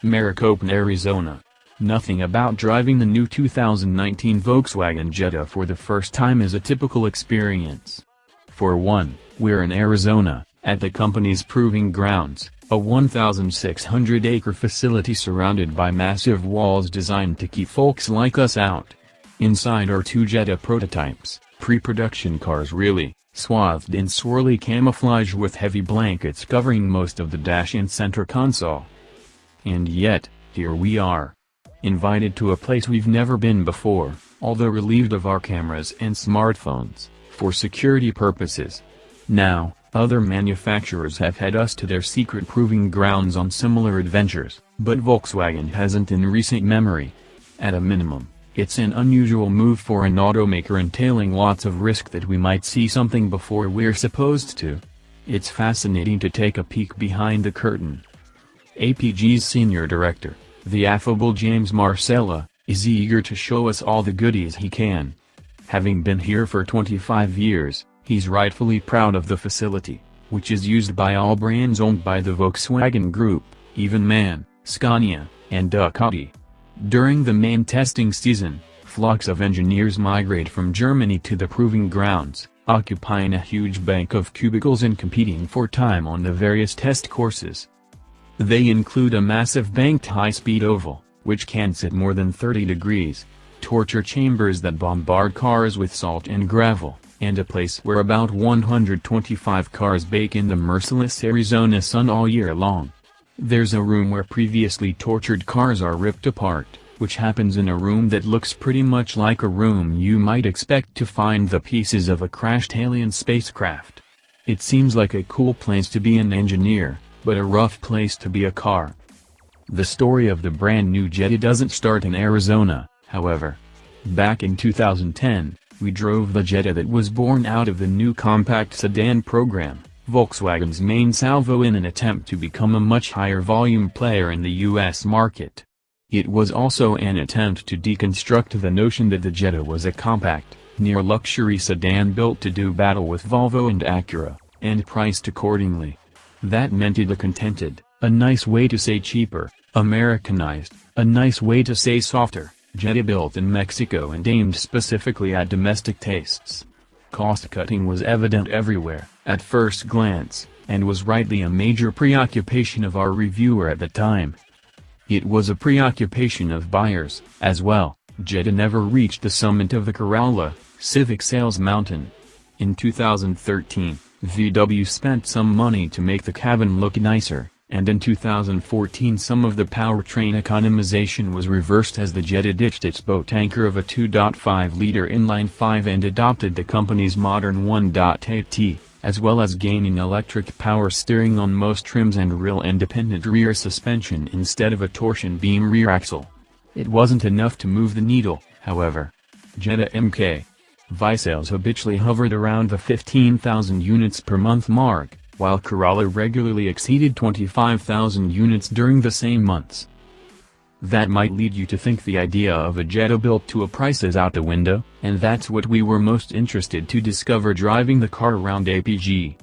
Maricopa, Arizona. Nothing about driving the new 2019 Volkswagen Jetta for the first time is a typical experience. For one, we're in Arizona, at the company's proving grounds, a 1,600-acre facility surrounded by massive walls designed to keep folks like us out. Inside are two Jetta prototypes, pre-production cars really, swathed in swirly camouflage with heavy blankets covering most of the dash and center console. And yet, here we are. Invited to a place we've never been before, although relieved of our cameras and smartphones, for security purposes. Now, other manufacturers have had us to their secret proving grounds on similar adventures, but Volkswagen hasn't in recent memory. At a minimum, it's an unusual move for an automaker entailing lots of risk that we might see something before we're supposed to. It's fascinating to take a peek behind the curtain. APG's senior director, the affable James Marcella, is eager to show us all the goodies he can. Having been here for 25 years, he's rightfully proud of the facility, which is used by all brands owned by the Volkswagen Group, even MAN, Scania, and Ducati. During the main testing season, flocks of engineers migrate from Germany to the proving grounds, occupying a huge bank of cubicles and competing for time on the various test courses. They include a massive banked high-speed oval, which can sit more than 30 degrees, torture chambers that bombard cars with salt and gravel, and a place where about 125 cars bake in the merciless Arizona sun all year long. There's a room where previously tortured cars are ripped apart, which happens in a room that looks pretty much like a room you might expect to find the pieces of a crashed alien spacecraft. It seems like a cool place to be an engineer, but a rough place to be a car. The story of the brand new Jetta doesn't start in Arizona, however. Back in 2010, we drove the Jetta that was born out of the new compact sedan program, Volkswagen's main salvo in an attempt to become a much higher volume player in the US market. It was also an attempt to deconstruct the notion that the Jetta was a compact, near-luxury sedan built to do battle with Volvo and Acura, and priced accordingly. That meant it a contented, a nice way to say cheaper, Americanized, a nice way to say softer, Jetta built in Mexico and aimed specifically at domestic tastes. Cost-cutting was evident everywhere, at first glance, and was rightly a major preoccupation of our reviewer at the time. It was a preoccupation of buyers, as well. Jetta never reached the summit of the Corolla, Civic sales mountain. In 2013, VW spent some money to make the cabin look nicer, and in 2014 some of the powertrain economization was reversed as the Jetta ditched its boat anchor of a 2.5-liter inline-5 and adopted the company's modern 1.8T, as well as gaining electric power steering on most trims and rear-independent rear suspension instead of a torsion beam rear axle. It wasn't enough to move the needle, however. Jetta MK.V sales habitually hovered around the 15,000 units per month mark, while Corolla regularly exceeded 25,000 units during the same months. That might lead you to think the idea of a Jetta built to a price is out the window, and that's what we were most interested to discover driving the car around APG.